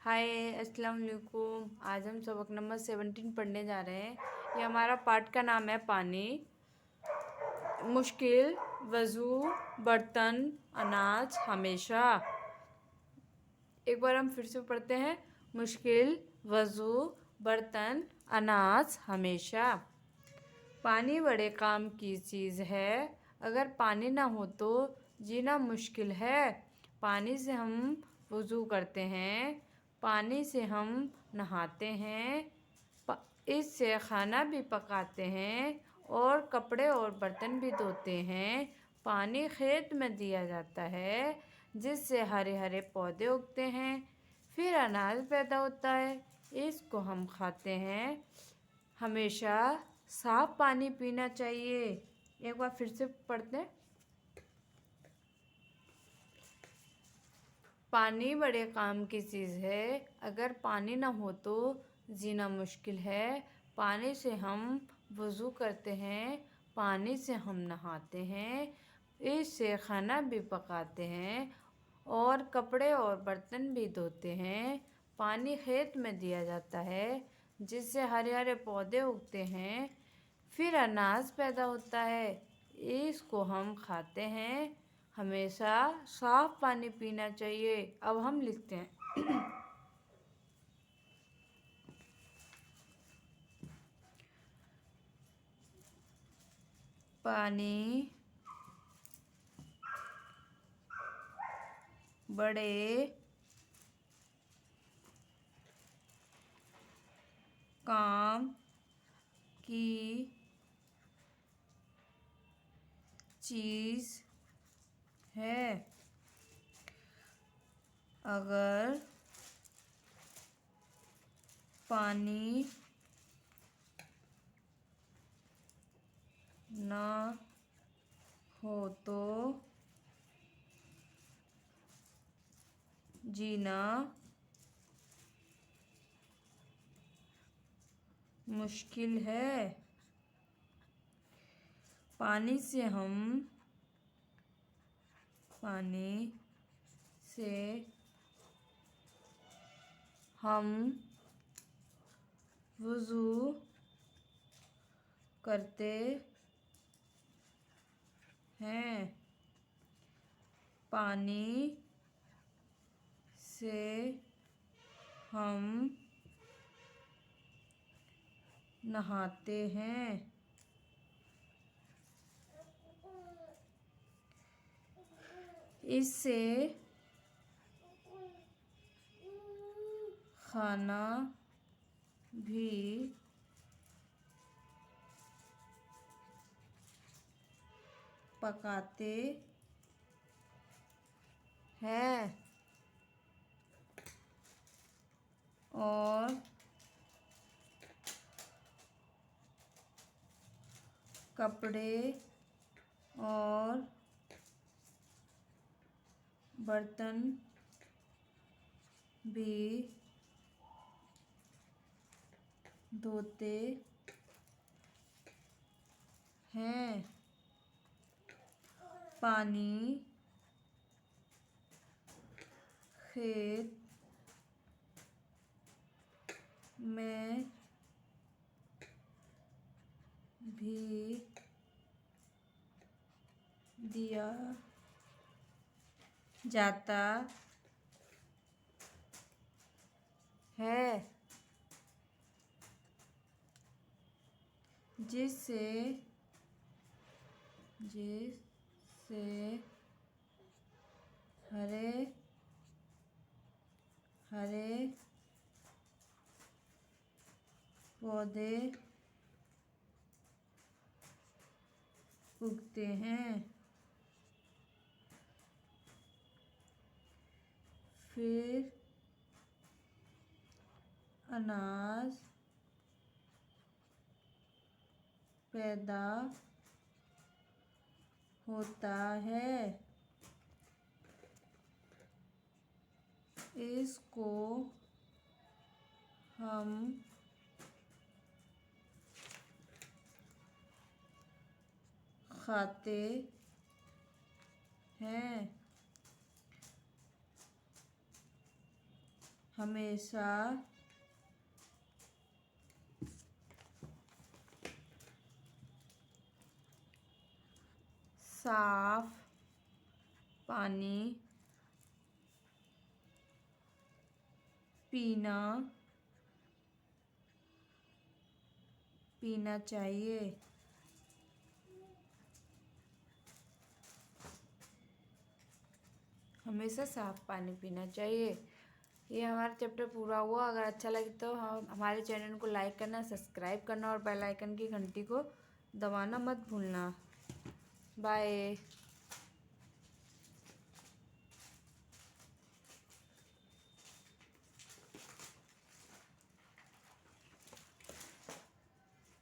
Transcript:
हाय अस्सलाम वालेकुम। आज हम सबक नंबर 17 पढ़ने जा रहे हैं। ये हमारा पाठ का नाम है पानी। मुश्किल, वज़ू, बर्तन, अनाज, हमेशा। एक बार हम फिर से पढ़ते हैं। मुश्किल, वज़ू, बर्तन, अनाज, हमेशा। पानी बड़े काम की चीज़ है, अगर पानी ना हो तो जीना मुश्किल है। पानी से हम वज़ू करते हैं, पानी से हम नहाते हैं, इससे खाना भी पकाते हैं और कपड़े और बर्तन भी धोते हैं। पानी खेत में दिया जाता है, जिससे हरे हरे पौधे उगते हैं, फिर अनाज पैदा होता है, इसको हम खाते हैं। हमेशा साफ पानी पीना चाहिए। एक बार फिर से पढ़ते हैं। पानी बड़े काम की चीज़ है, अगर पानी ना हो तो जीना मुश्किल है। पानी से हम वज़ू करते हैं, पानी से हम नहाते हैं, इससे खाना भी पकाते हैं और कपड़े और बर्तन भी धोते हैं। पानी खेत में दिया जाता है, जिससे हरे हरे पौधे उगते हैं, फिर अनाज पैदा होता है, इसको हम खाते हैं। हमेशा साफ पानी पीना चाहिए। अब हम लिखते हैं। पानी बड़े काम की चीज़ है, अगर पानी ना हो तो जीना मुश्किल है। पानी से हम वज़ू करते हैं, पानी से हम नहाते हैं, इससे खाना भी पकाते हैं और कपड़े और बर्तन भी धोते हैं। पानी खेत में भी दिया जाता है, जिससे हरे हरे पौधे उगते हैं, फिर अनाज पैदा होता है, इसको हम खाते हैं। हमेशा साफ पानी पीना चाहिए। हमेशा साफ पानी पीना चाहिए। ये हमारा चैप्टर पूरा हुआ। अगर अच्छा लगे तो हमारे चैनल को लाइक करना, सब्सक्राइब करना और बेल आइकन की घंटी को दबाना मत भूलना। बाय।